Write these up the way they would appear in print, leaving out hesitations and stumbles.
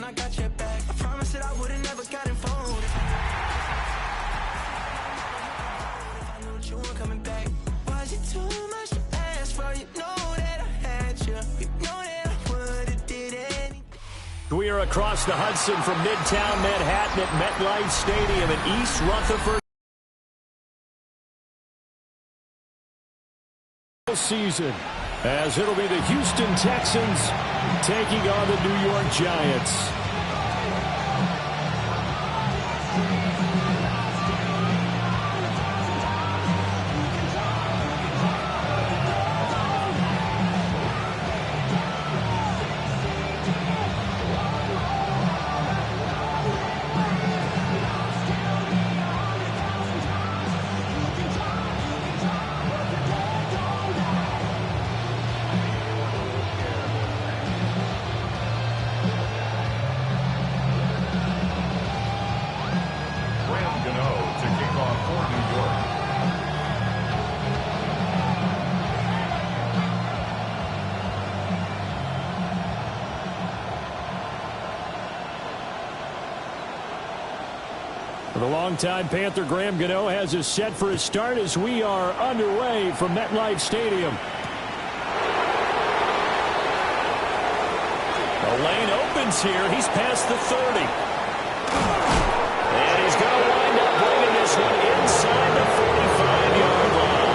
I got your back. I promise that I would've never gotten fooled. If I knew that you weren't coming back, was it too much to ask for? You know that I had you. You know that I would've did anything. We are across the Hudson from Midtown Manhattan at MetLife Stadium in East Rutherford. Season, as it'll be the Houston Texans taking on the New York Giants. The longtime Panther Graham Gano has us set for his start as we are underway from MetLife Stadium. The lane opens here. He's past the 30. And he's going to wind up bringing this one inside the 45-yard line.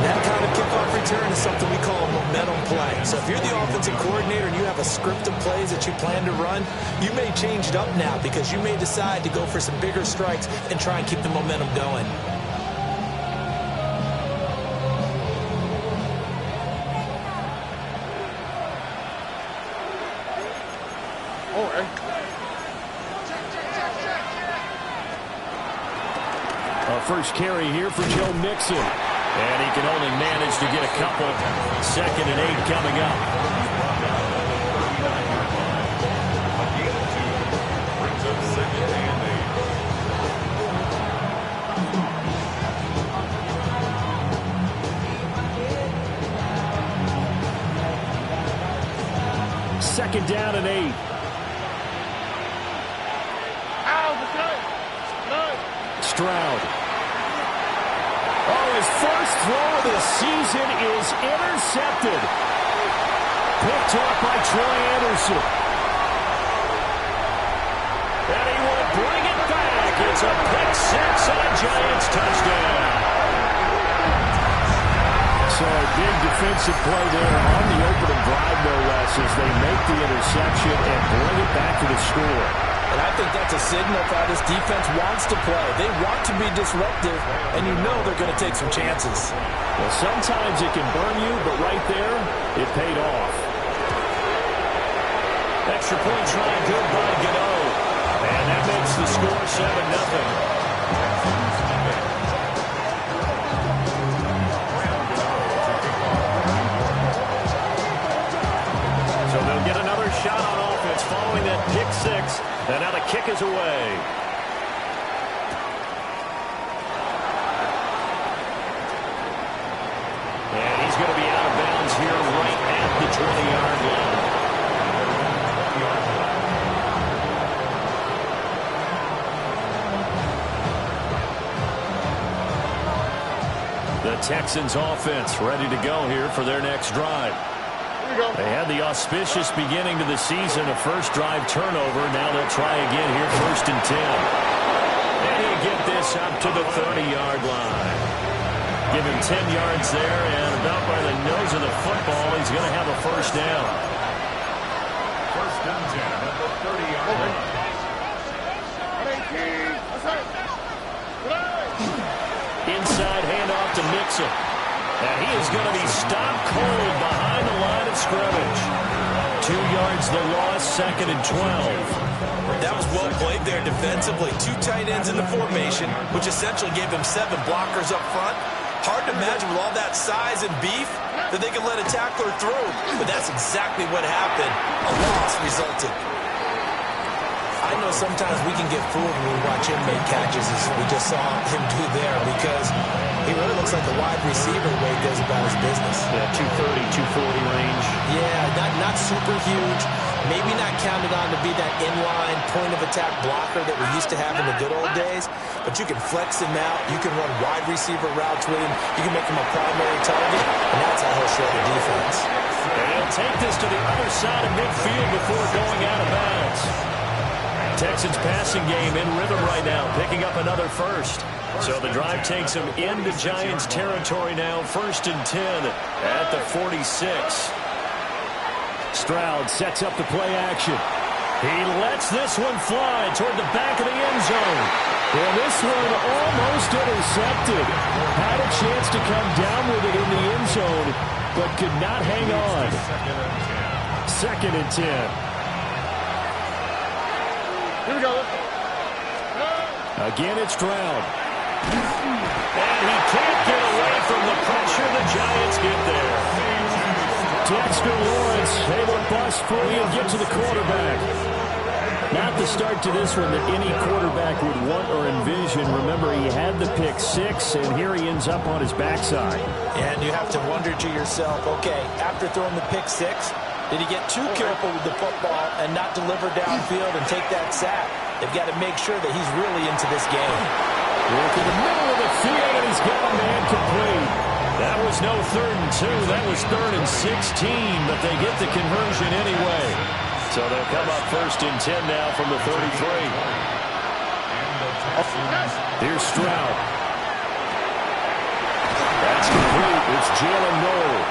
That kind of kickoff return is something we call a momentum play. So if you're the offensive coordinator and you have a script of plays that you plan to run, you may change it up now because you may decide to go for some bigger strikes and try and keep the momentum going. First carry here for Joe Mixon. And he can only manage to get a couple. 2nd and 8 coming up. Brings up 2nd and 8. 2nd down and 8. Stroud. Oh, his first throw of the season is intercepted. Picked off by Troy Anderson. And he will bring it back. It's a pick 6 and a Giants touchdown. So a big defensive play there on the opening drive, no less, as they make the interception and bring it back to the score. And I think that's a signal for how this defense wants to play. They want to be disruptive, and you know they're going to take some chances. Well, sometimes it can burn you, but right there, it paid off. Extra point try good by Gano. And that makes the score 7-0. So they'll get another shot on offense following that pick 6. And now the kick is away. And he's going to be out of bounds here right at the 20-yard line. The Texans offense ready to go here for their next drive. They had the auspicious beginning to the season, a first drive turnover. Now they'll try again here, 1st and 10. And he'll get this up to the 30-yard line. Give him 10 yards there, and about by the nose of the football, he's going to have a first down. 1st and 10 at the 30-yard line. Inside handoff to Mixon. And he is going to be stopped cold behind the line of scrimmage. 2 yards the loss, 2nd and 12. That was well played there defensively. 2 tight ends in the formation, which essentially gave him 7 blockers up front. Hard to imagine with all that size and beef that they can let a tackler through. But that's exactly what happened. A loss resulted. I know sometimes we can get fooled when we watch him make catches, as we just saw him do there, because he really looks like a wide receiver the way he goes about his business. Yeah, 230, 240 range. Yeah, not super huge, Maybe not counted on to be that inline point-of-attack blocker that we used to have in the good old days, but you can flex him out. You can run wide receiver routes with him. You can make him a primary target, and that's how he'll show the defense. And he'll take this to the other side of midfield before going out of bounds. Texans passing game in rhythm right now, picking up another first. So the drive takes them into Giants territory now, 1st and 10 at the 46. Stroud sets up the play action. He lets this one fly toward the back of the end zone. And this one almost intercepted. Had a chance to come down with it in the end zone, but could not hang on. 2nd and 10. Here we go. Again, it's Stroud. And he can't get away from the pressure. The Giants get there. Dexter Lawrence able to bust free and get to the quarterback. Not the start to this one that any quarterback would want or envision. Remember, he had the pick 6, and here he ends up on his backside. And you have to wonder to yourself, okay, after throwing the pick 6, did he get too careful with the football and not deliver downfield and take that sack? They've got to make sure that he's really into this game. Look in the middle of the field, and he's got a man complete. That was no 3rd and 2. That was 3rd and 16, but they get the conversion anyway. So they'll come up 1st and 10 now from the 33. Here's Stroud. That's complete. It's Jalen Noel.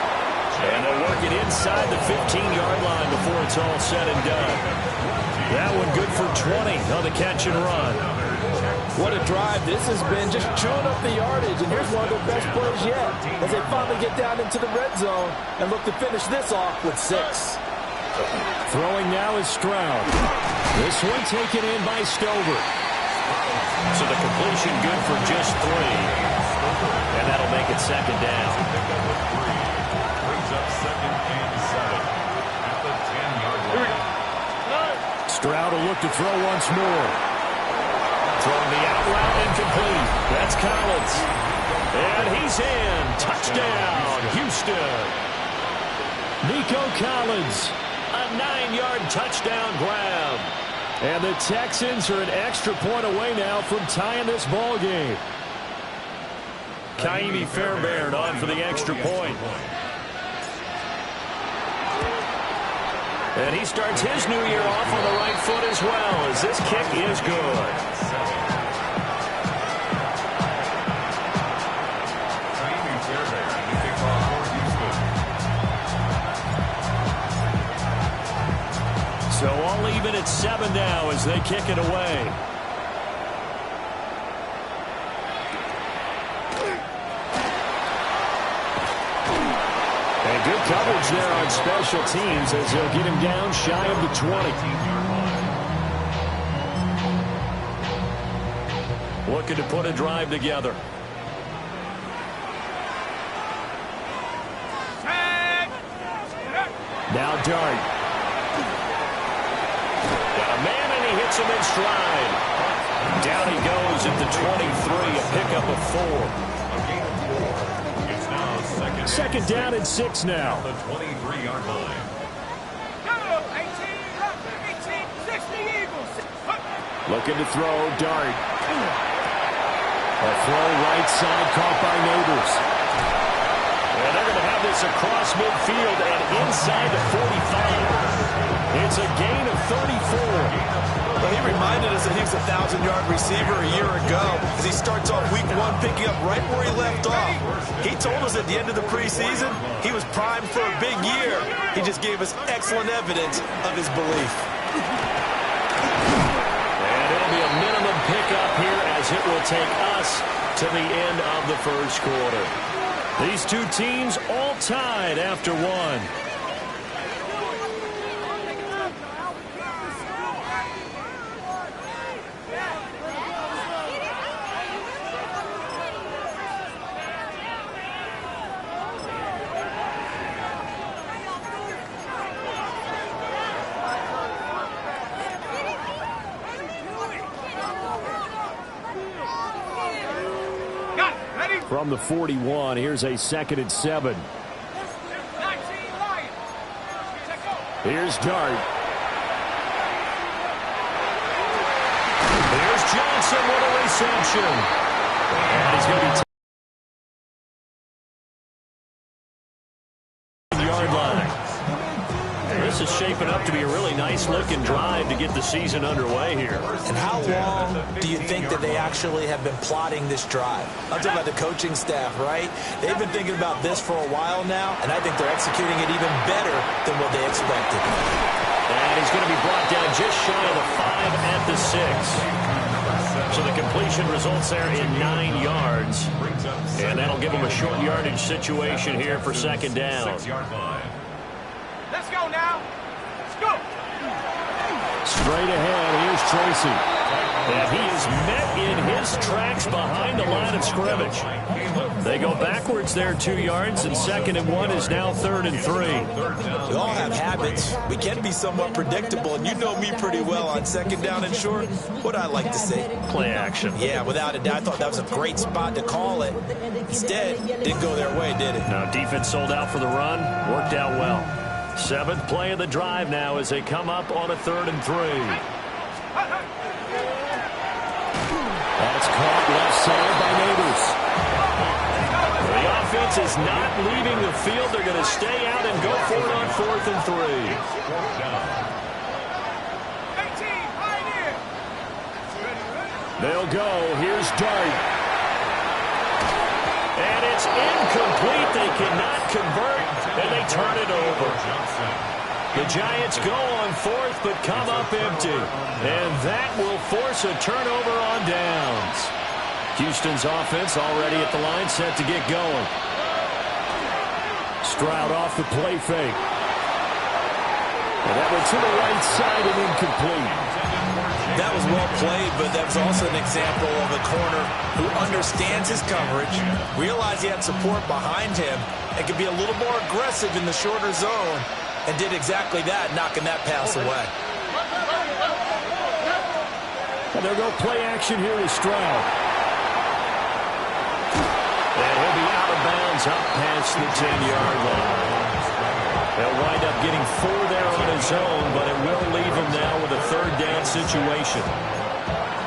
And they'll work it inside the 15-yard line before it's all said and done. That one good for 20 on the catch and run. What a drive this has been, just chewing up the yardage. And here's one of their best plays yet as they finally get down into the red zone and look to finish this off with 6. Throwing now is Stroud. This one taken in by Stover. So the completion good for just 3. And that'll make it 2nd down. Brings up 2nd and 7 at the 10-yard line. Stroud will look to throw once more. Throwing the out route incomplete. That's Collins. And he's in. Touchdown, Houston. Nico Collins. A 9-yard touchdown grab. And the Texans are an extra point away now from tying this ball game. Kaimi Fairbairn on for the extra point. And he starts his new year off on the right foot as well, as this kick is good. So all even at 7 now as they kick it away. And good coverage there on special teams as they'll get him down shy of the 20. Looking to put a drive together. Now Dart. Man, and he hits him in stride. Down he goes at the 23, a pickup of 4. It's now 2nd down and 6 now. the 23-yard line. Looking to throw, Dart. A throw right side caught by Neighbors. And they're going to have this across midfield and inside the 45. It's a gain of 34. Well, he reminded us that he was a 1,000-yard receiver a year ago as he starts off week 1 picking up right where he left off. He told us at the end of the preseason he was primed for a big year. He just gave us excellent evidence of his belief. And it'll be a minimum pickup here as it will take us to the end of the first quarter. These two teams all tied after 1. From the 41, here's a 2nd and 7. Here's Dart. Wilson with a reception. And he's going to be yard line. This is shaping up to be a really nice-looking drive to get the season underway here. And how long do you think that they actually have been plotting this drive? I'm talking about the coaching staff, right? They've been thinking about this for a while now, and I think they're executing it even better than what they expected. And he's going to be brought down just shy of the 5 at the 6. So the completion results there in 9 yards. And that'll give them a short yardage situation here for second down. Let's go now. Let's go. Straight ahead, here's Tracy. And he is met in his tracks behind the line of scrimmage. They go backwards there 2 yards, and 2nd and 1 is now 3rd and 3. We all have habits. We can be somewhat predictable, and you know me pretty well on 2nd down and short. What I like to see? Play action. Yeah, without a doubt. I thought that was a great spot to call it. Instead, didn't go their way, did it? No, defense sold out for the run. Worked out well. 7th play of the drive now as they come up on a 3rd and 3. That's caught left side by Neighbors. The offense is not leaving the field. They're going to stay out and go for it on 4th and 3. They'll go. Here's Dart. And it's incomplete. They cannot convert, and they turn it over. The Giants go on 4th, but come up empty. And that will force a turnover on downs. Houston's offense already at the line, set to get going. Stroud off the play fake. And that went to the right side and incomplete. That was well played, but that was also an example of a corner who understands his coverage, realized he had support behind him, and could be a little more aggressive in the shorter zone, and did exactly that, knocking that pass away. And they'll go play action here with Stroud. And he'll be out of bounds up past the 10-yard line. They'll wind up getting 4 there on his own, but it will leave him now with a 3rd down situation.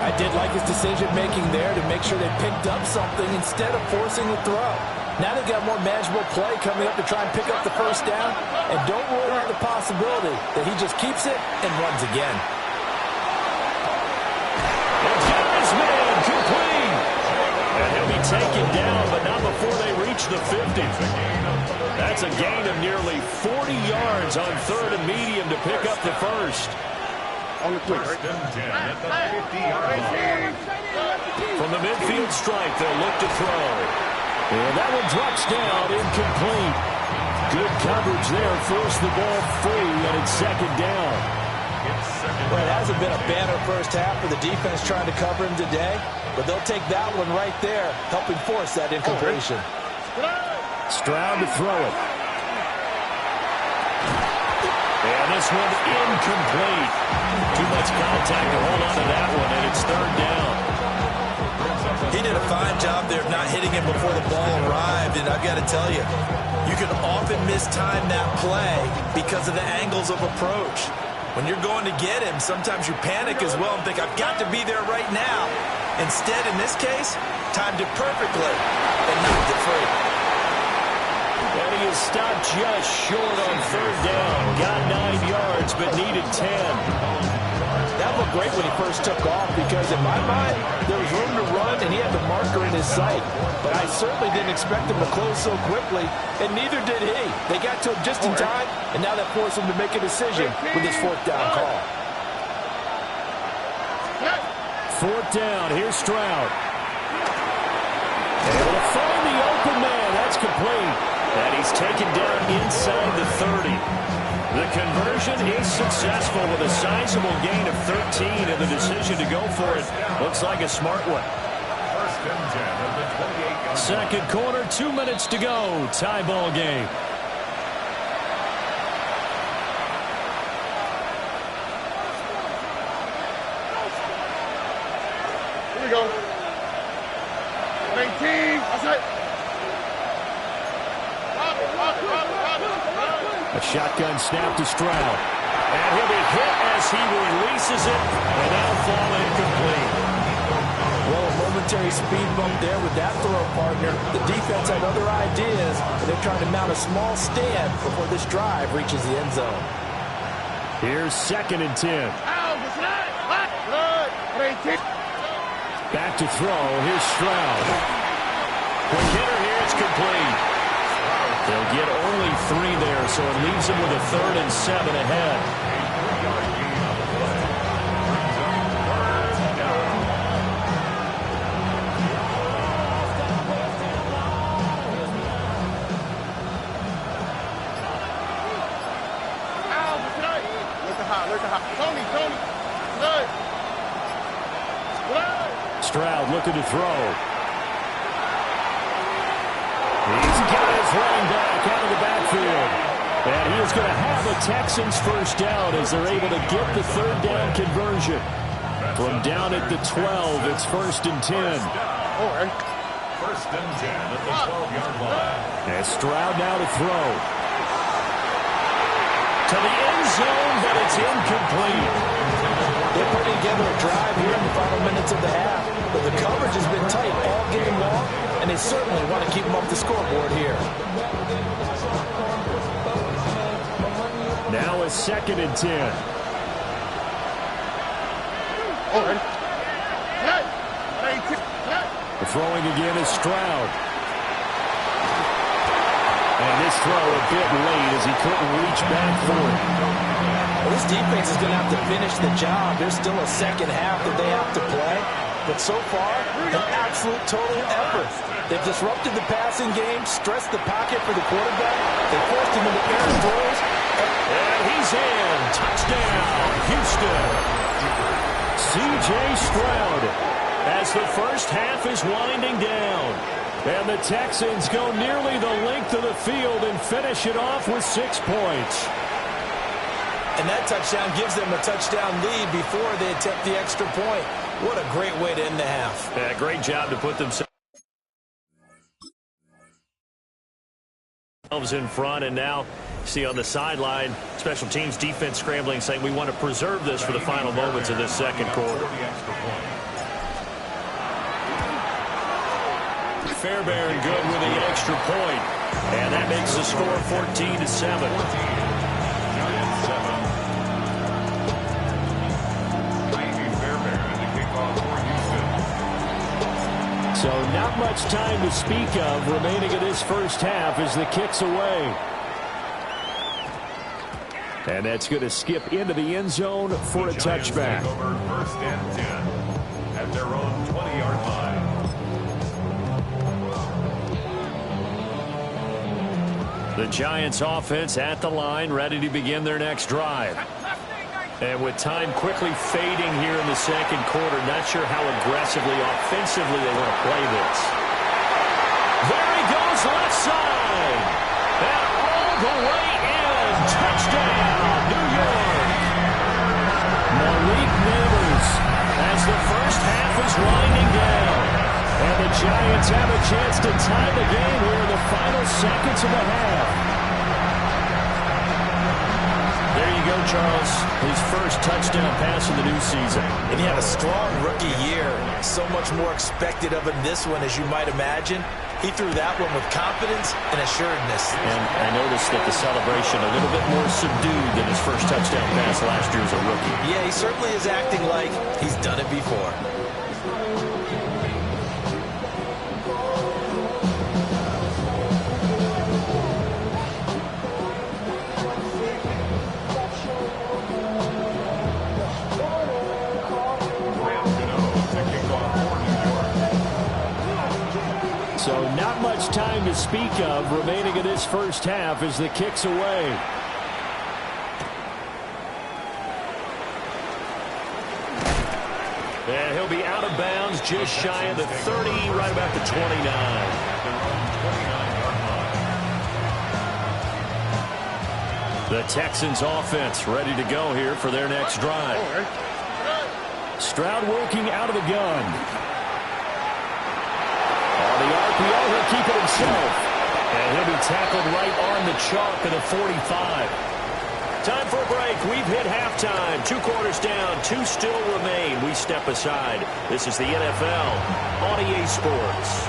I did like his decision-making there to make sure they picked up something instead of forcing the throw. Now they've got more manageable play coming up to try and pick up the 1st down, and don't rule out the possibility that he just keeps it and runs again. And got his man complete. And he'll be taken down, but not before they reach the 50. That's a gain of nearly 40 yards on 3rd and medium to pick up the 1st. On the quick. First and 10 at the 50-yard line. From the midfield stripe, they'll look to throw. And that one drops down, incomplete. Good coverage there, forced the ball free, and it's 2nd down. Well, it hasn't been a banner first half for the defense trying to cover him today, but they'll take that one right there, helping force that incompletion. Stroud to throw it. And this one incomplete. Too much contact to hold on to that one, and it's 3rd down. He did a fine job there of not hitting him before the ball arrived, and I've got to tell you, you can often mistime that play because of the angles of approach. When you're going to get him, sometimes you panic as well and think, I've got to be there right now. Instead, in this case, timed it perfectly and knocked it free. And he is stopped just short on 3rd down. Got 9 yards, but needed 10. That looked great when he first took off because, in my mind, there was room to run and he had the marker in his sight. But I certainly didn't expect him to close so quickly, and neither did he. They got to him just in time, and now that forced him to make a decision with his 4th down call. 4th down, here's Stroud. Able to find the open man, that's complete. And he's taken down inside the 30. The conversion is successful with a sizable gain of 13, and the decision to go for it looks like a smart one. First and 10 of the 28-yard. 2nd quarter, 2 minutes to go. Tie ball game. Here we go. 19. That's it. A shotgun snap to Stroud. And he'll be hit as he releases it, and that'll fall incomplete. momentary speed bump there with that throw partner. The defense had other ideas, and they're trying to mount a small stand before this drive reaches the end zone. Here's 2nd and 10. Back to throw. Here's Stroud. Quick hitter here. It's complete. They'll get only 3 there, so it leaves them with a 3rd and 7 ahead. Stroud looking to throw. He's got his running back out of the backfield. And he is going to have the Texans first down as they're able to get the 3rd down conversion. From down at the 12, it's 1st and 10. 1st and 10 at the 12-yard line. And Stroud now to throw. To the end zone, but it's incomplete. They're putting together a drive here in the final minutes of the half. But the coverage has been tight all game long, and they certainly want to keep them off the scoreboard here. Now a 2nd and 10. The throwing again is Stroud. And this throw a bit late as he couldn't reach back for it. Well, this defense is going to have to finish the job. There's still a second half that they have to play. But so far, an absolute total effort. They've disrupted the passing game, stressed the pocket for the quarterback. They forced him into air throws. And he's in. Touchdown, Houston. C.J. Stroud as the first half is winding down. And the Texans go nearly the length of the field and finish it off with 6 points. And that touchdown gives them a touchdown lead before they attempt the extra point. What a great way to end the half. Yeah, great job to put themselves in front. And now, see on the sideline, special teams defense scrambling, saying we want to preserve this for the final moments of this second quarter. Fairbairn good with the extra point. And that makes the score 14-7. So not much time to speak of remaining in this first half as the kick's away. And that's going to skip into the end zone for a touchback. Over 1st and 10 at their own 20-yard line. The Giants offense at the line, ready to begin their next drive. And with time quickly fading here in the second quarter, not sure how aggressively, offensively they want to play this. There he goes, left side. And all the way in. Touchdown, New York. Malik Neighbors as the first half is winding down. And the Giants have a chance to tie the game here in the final seconds of the half. There you go, Charles. His first touchdown pass of the new season. And he had a strong rookie year. So much more expected of him this one, as you might imagine. He threw that one with confidence and assuredness. And I noticed that the celebration a little bit more subdued than his first touchdown pass last year as a rookie. Yeah, he certainly is acting like he's done it before. So not much time to speak of remaining in this first half as the kick's away. And he'll be out of bounds just shy of the 30, right about the 29. The Texans offense ready to go here for their next drive. Stroud working out of the gun. The RPO, he'll keep it himself. And he'll be tackled right on the chalk at the 45. Time for a break. We've hit halftime. 2 quarters down. 2 still remain. We step aside. This is the NFL on EA Sports.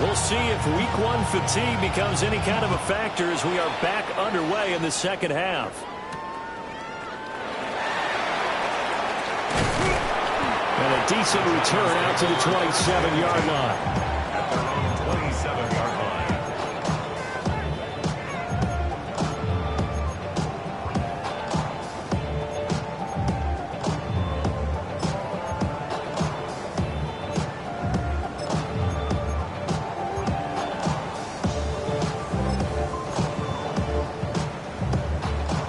We'll see if Week 1 fatigue becomes any kind of a factor as we are back underway in the second half. And a decent return out to the 27-yard line. At their own 27-yard line.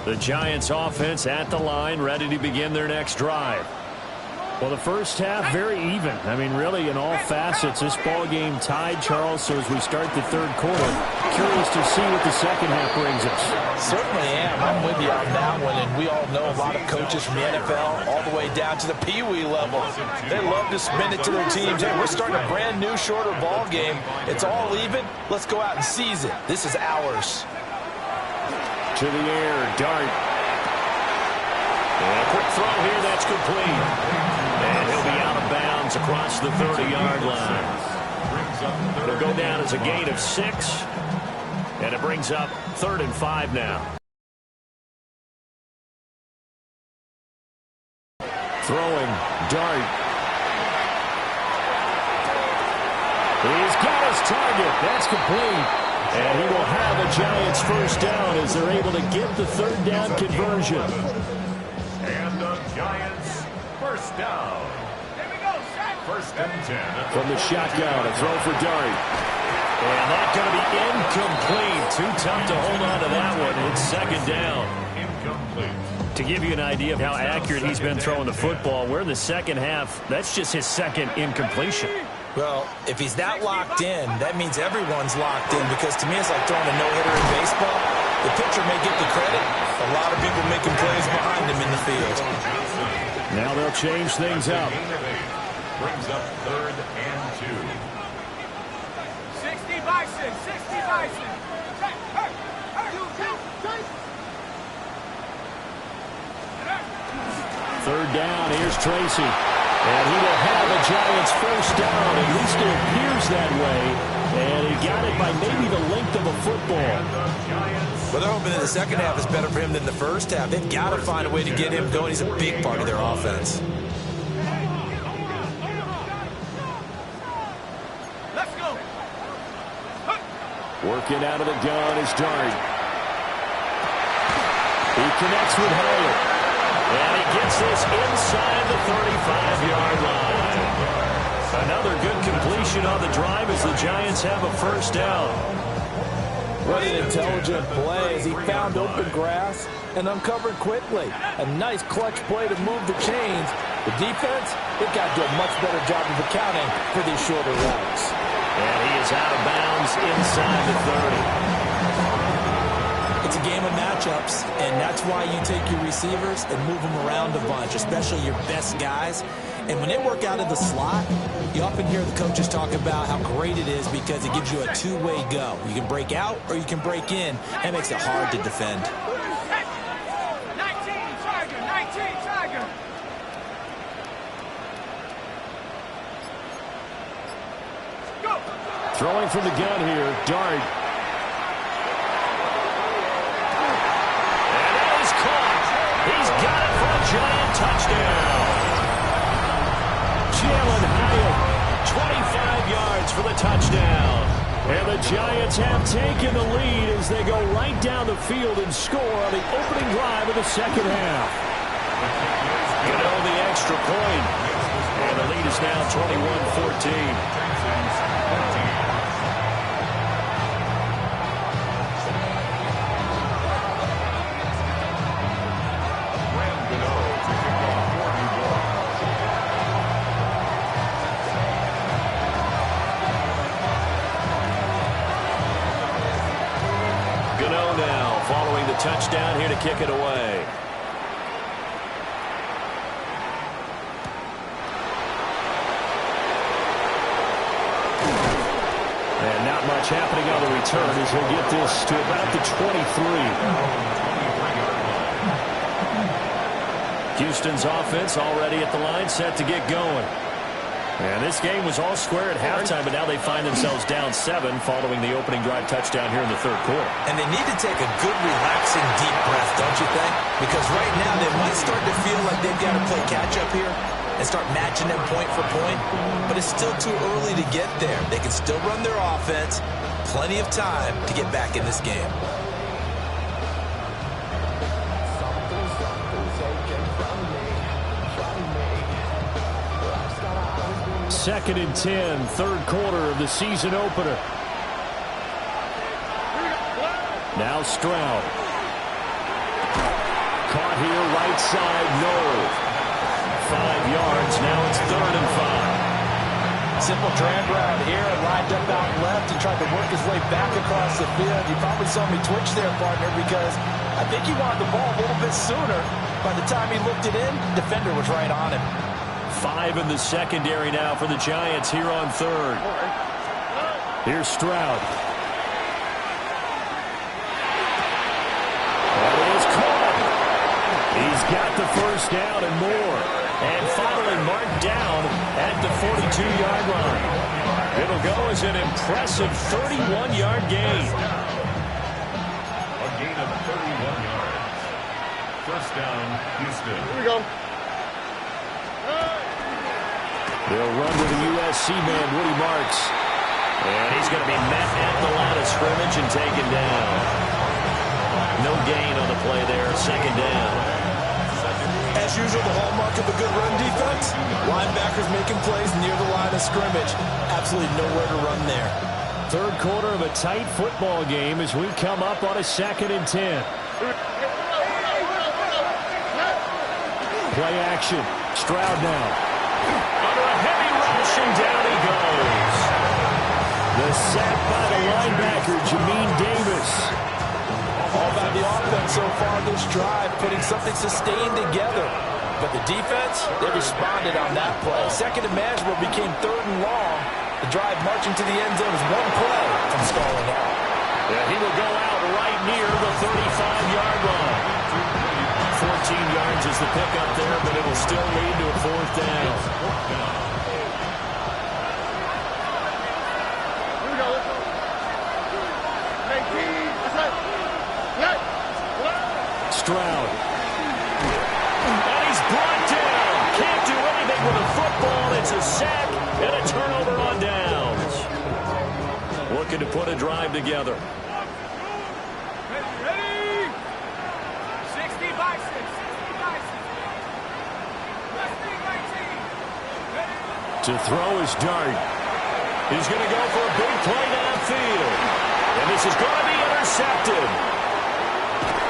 The Giants offense at the line, ready to begin their next drive. Well, the first half, very even. I mean, really, in all facets, this ball game tied, Charles. So as we start the third quarter, curious to see what the second half brings us. Certainly am. I'm with you on that one. And we all know a lot of coaches from the NFL all the way down to the Pee-wee level. They love to spin it to their teams. Hey, we're starting a brand new, shorter ball game. It's all even. Let's go out and seize it. This is ours. To the air, Dart. And a quick throw here, that's complete. And he'll be out of bounds across the 30-yard line. It'll go down as a gain of 6. And it brings up 3rd and 5 now. Throwing, Dart. He's got his target. That's complete. And he will have a Giants first down as they're able to get the 3rd down conversion. And the Giants first down. Here we go, set. 1st and 10. From the shotgun, a throw for Dart. And that's going to be incomplete. Too tough to hold on to that one. It's 2nd down. Incomplete. To give you an idea of how accurate he's been throwing the football, we're in the second half. That's just his 2nd incompletion. Well, if he's that locked in, that means everyone's locked in, because to me it's like throwing a no-hitter in baseball. The pitcher may get the credit. A lot of people making plays behind him in the field. Now they'll change things up. Brings up 3rd and 2. 60 Bison, 60 Bison. Third down, here's Tracy. And he will have a Giants first down. At least it appears that way. And he got it by maybe the length of a football. Well, they're hoping that the second half is better for him than the first half. They've got to find a way to get him going. He's a big part of their offense. Let's go. Working out of the gun is Dart. He connects with Howard. And he gets this inside the 35-yard line. Another good completion on the drive as the Giants have a first down. What an intelligent play as he found open grass and uncovered quickly. A nice clutch play to move the chains. The defense, it got to do a much better job of accounting for these shorter routes. And he is out of bounds inside the 30. It's a game of matchups, and that's why you take your receivers and move them around a bunch, especially your best guys. And when they work out of the slot, you often hear the coaches talk about how great it is because it gives you a two-way go. You can break out or you can break in. That makes it hard to defend. 19 Tiger, 19 Tiger. Go. Throwing from the gun here, Dart. He's got it for a giant touchdown. Jalen Hyatt, 25 yards for the touchdown. And the Giants have taken the lead as they go right down the field and score on the opening drive of the second half. You know, the extra point. And the lead is now 21-14. touchdown here to kick it away. And not much happening on the return as he'll get this to about the 23. Houston's offense already at the line, set to get going. And this game was all square at halftime, but now they find themselves down 7 following the opening drive touchdown here in the third quarter. And they need to take a good, relaxing, deep breath, don't you think? Because right now they might start to feel like they've got to play catch-up here and start matching them point for point. But it's still too early to get there. They can still run their offense. Plenty of time to get back in this game. Second and 10, third quarter of the season opener. Now Stroud. Caught here, right side, no. 5 yards, now it's 3rd and 5. Simple drag route here, lined up out left and tried to work his way back across the field. You probably saw me twitch there, partner, because I think he wanted the ball a little bit sooner. By the time he looked it in, defender was right on him. 5 in the secondary now for the Giants here on 3rd. Here's Stroud. That is caught. He's got the first down and more. And finally marked down at the 42-yard line. It'll go as an impressive 31-yard gain. A gain of 31 yards. First down, Houston. Here we go. They'll run to the USC man, Woody Marks. And he's going to be met at the line of scrimmage and taken down. No gain on the play there, second down. As usual, the hallmark of a good run defense, linebackers making plays near the line of scrimmage. Absolutely nowhere to run there. Third quarter of a tight football game as we come up on a 2nd and 10. Play action. Stroud now. Under a heavy rush, and down he goes. The sack by the linebacker, Jamin Davis. All about the offense so far this drive, putting something sustained together. But the defense, they responded on that play. Second and manageable became 3rd and long. The drive marching to the end zone is one play from stalling out. Yeah, he will go out right near the 35-yard line. 14 yards is the pickup there, but it will still lead to a 4th down. Stroud. And he's brought down. Can't do anything with a football. It's a sack and a turnover on downs. Looking to put a drive together. Ready? 60 by 6. 60 by 6. To throw his dart. He's going to go for a big play downfield. And this is going to be intercepted.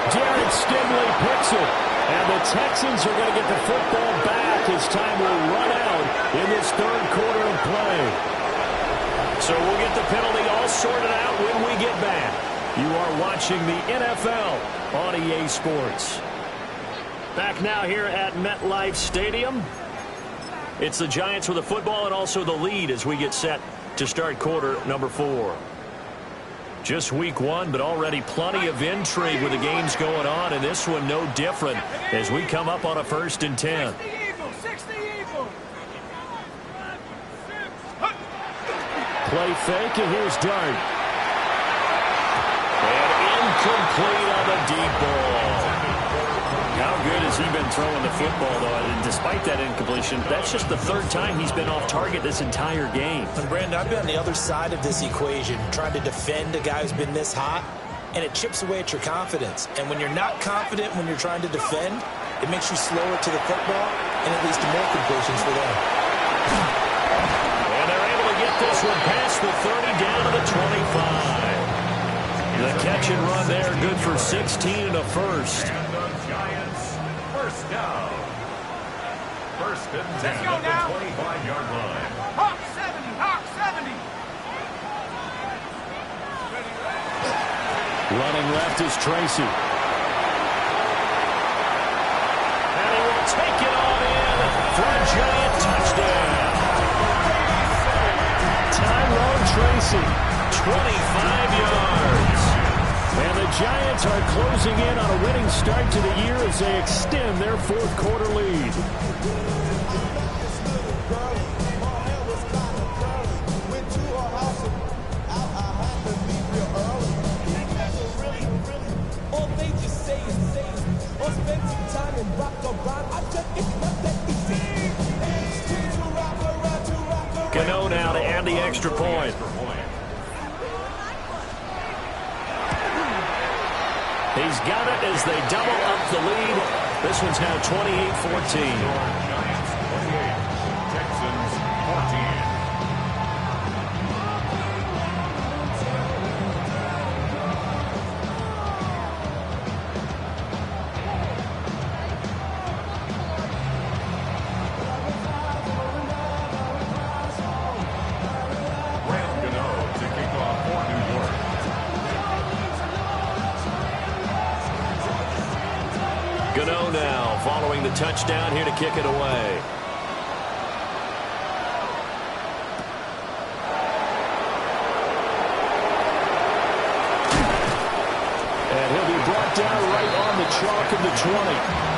Derek Stingley picks it. And the Texans are going to get the football back as time will run out in this third quarter of play. So we'll get the penalty all sorted out when we get back. You are watching the NFL on EA Sports. Back now here at MetLife Stadium. It's the Giants with the football and also the lead as we get set to start quarter number 4. Just week 1, but already plenty of intrigue with the games going on, and this one no different as we come up on a 1st and 10. 60 Eagles. 60 Eagles. Play fake, and here's Dart. And incomplete on the deep ball. How good has he been throwing the football, though? And despite that incompletion, that's just the 3rd time he's been off target this entire game. And Brandon, I've been on the other side of this equation, trying to defend a guy who's been this hot, and it chips away at your confidence. And when you're not confident when you're trying to defend, it makes you slower to the football, and it leads to more completions for them. And they're able to get this one past the 30 down to the 25. The catch and run there, good for 16 and a first. And the Giants, first down. First and 10 Let's go at the now. 25-yard line. Hawk 70. Hawk 70. Running left is Tracy. take it on in for a giant touchdown. Tyrone Tracy, 25 yards. And the Giants are closing in on a winning start to the year as they extend their fourth quarter lead. Gano now to add the extra point. He's got it as they double up the lead. This one's now 28-14. Giants 28, Texans 14. Gano now following the touchdown here to kick it away. And he'll be brought down right on the chalk of the 20.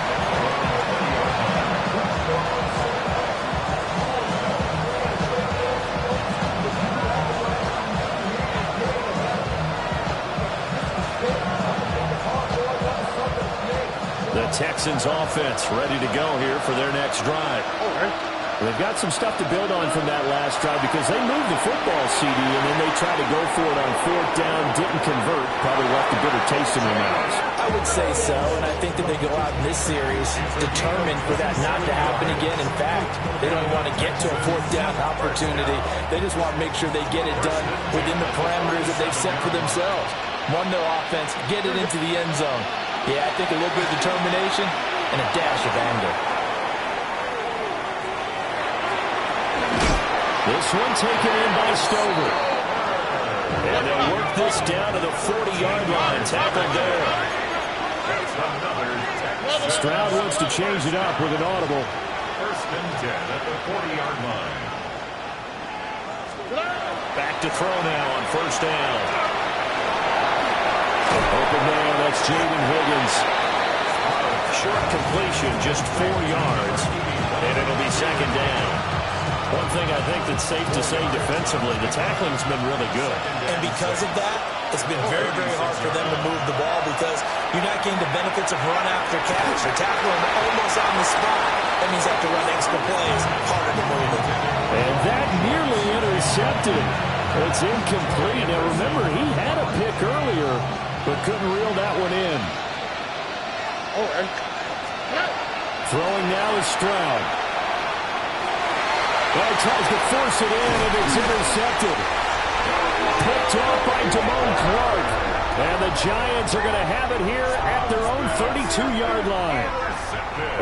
The Texans offense ready to go here for their next drive. They've got some stuff to build on from that last drive because they moved the football, CD, and then they tried to go for it on fourth down, didn't convert, probably left a bitter taste in their mouths. I would say so, and I think that they go out in this series determined for that not to happen again. In fact, they don't want to get to a fourth down opportunity. They just want to make sure they get it done within the parameters that they've set for themselves. Run their offense, get it into the end zone. Yeah, I think a little bit of determination and a dash of anger. This one taken in by Stover. And they'll work this down to the 40-yard line. Tackled there. Stroud wants to change it up with an audible. First and 10 at the 40-yard line. Back to throw now on first down. Open man, that's Jaden Higgins. Short completion, just 4 yards. And it'll be second down. One thing I think that's safe to say defensively, the tackling's been really good. And because of that, it's been very, very hard for them to move the ball because you're not getting the benefits of run after catch. They're tackling almost on the spot. That means they have to run extra plays, harder to move it. And that nearly intercepted. It's incomplete. Now remember, he had a pick earlier, but couldn't reel that one in. Throwing now is Stroud. Well, he tries to force it in, and it's intercepted. Picked off by Damone Clark. And the Giants are going to have it here at their own 32-yard line.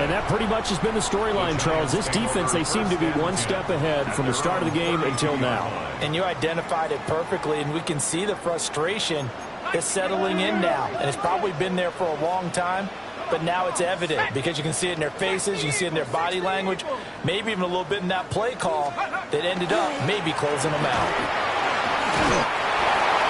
And that pretty much has been the storyline, Charles. This defense, they seem to be one step ahead from the start of the game until now. And you identified it perfectly, and we can see the frustration is settling in now. And it's probably been there for a long time. But now it's evident because you can see it in their faces, you can see it in their body language, maybe even a little bit in that play call that ended up maybe closing them out.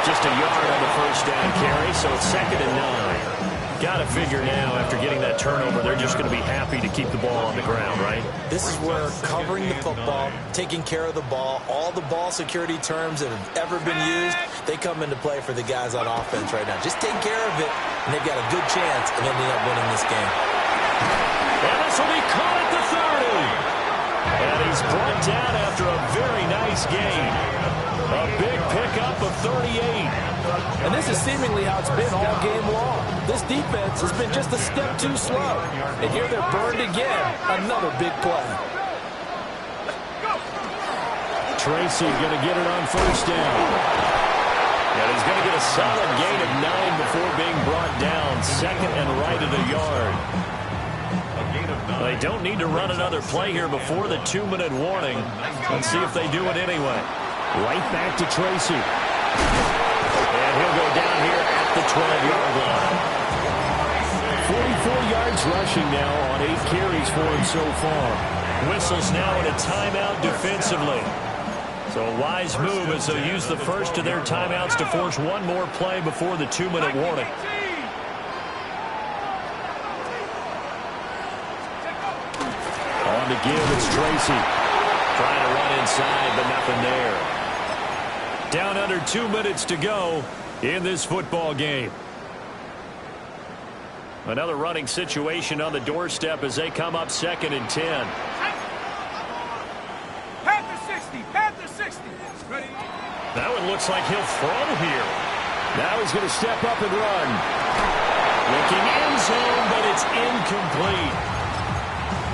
Just a yard on the first down carry, so it's 2nd and 9. Got to figure now, after getting that turnover, they're just going to be happy to keep the ball on the ground, right? This is where covering the football, taking care of the ball, all the ball security terms that have ever been used, they come into play for the guys on offense right now. Just take care of it, and they've got a good chance of ending up winning this game. And this will be caught at the 30. And he's brought down after a very nice game. A big pickup of 38. And this is seemingly how it's been all game long. This defense has been just a step too slow. And here they're burned again. Another big play. Tracy going to get it on first down. And he's going to get a solid gain of 9 before being brought down. 2nd and right at a yard. They don't need to run another play here before the 2-minute warning. Let's see if they do it anyway. Right back to Tracy. And he'll go down here at the 12-yard line. 44 yards yards rushing now on 8 carries for him so far. Whistles now in a timeout defensively. So a wise move as they'll use the first of their timeouts to force one more play before the 2-minute warning. On to give, it's Tracy. Trying to run inside, but nothing there. Down under 2 minutes to go in this football game. Another running situation on the doorstep as they come up 2nd and 10. Panther 60. Ready? That one looks like he'll throw here. Now he's going to step up and run. Looking end zone, but it's incomplete.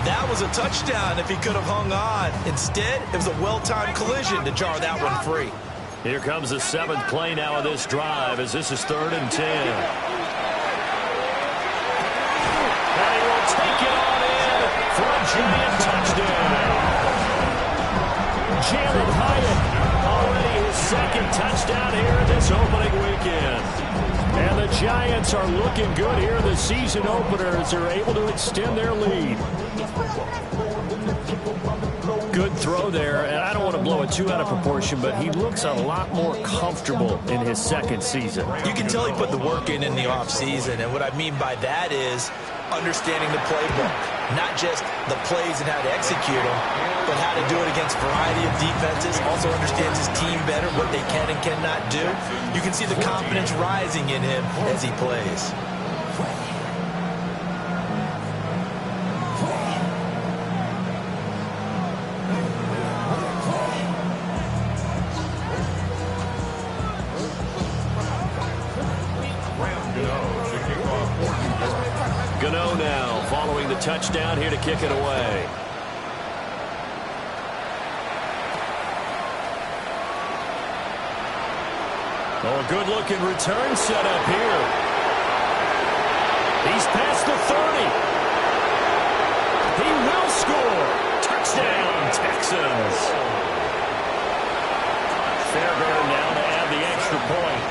That was a touchdown if he could have hung on. Instead, it was a well-timed collision to jar that one free. Here comes the 7th play now of this drive as this is 3rd and 10. And he will take it on in for a giant touchdown. Jalen Hyatt, already his 2nd touchdown here in this opening weekend. And the Giants are looking good here in the season opener as they're able to extend their lead. Good throw there, and I don't want to blow it too out of proportion, but he looks a lot more comfortable in his 2nd season. You can tell he put the work in the offseason, and what I mean by that is understanding the playbook. Not just the plays and how to execute them, but how to do it against a variety of defenses. Also understands his team better, what they can and cannot do. You can see the confidence rising in him as he plays. Gano now following the touchdown here to kick it away. Oh, a good-looking return set up here. He's past the 30. He will score. Touchdown, Texans. Fairbairn now to add the extra point.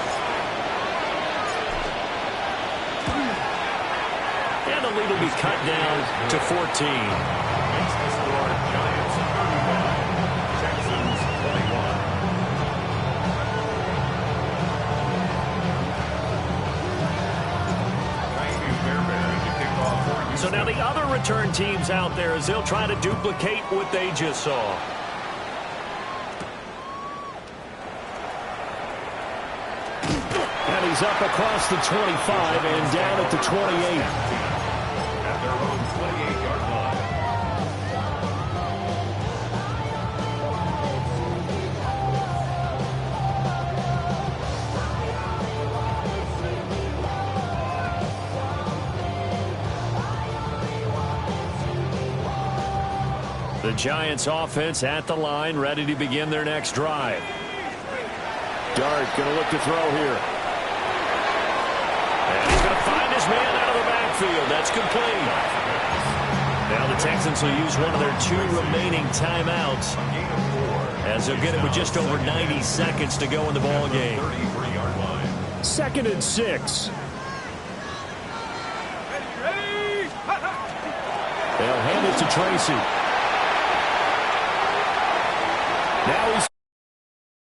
And the lead will be cut down to 14. Makes the score Giants 31, Texans 21. So now the other return teams out there as they'll try to duplicate what they just saw. And he's up across the 25 and down at the 28. At their own 28-yard line. The Giants offense at the line, ready to begin their next drive. Dart going to look to throw here. And he's going to find his man out of the backfield. That's complete. Now the Texans will use one of their 2 remaining timeouts as they'll get it with just over 90 seconds to go in the ball game. 33-yard line. 2nd and 6. They'll hand it to Tracy. Now he's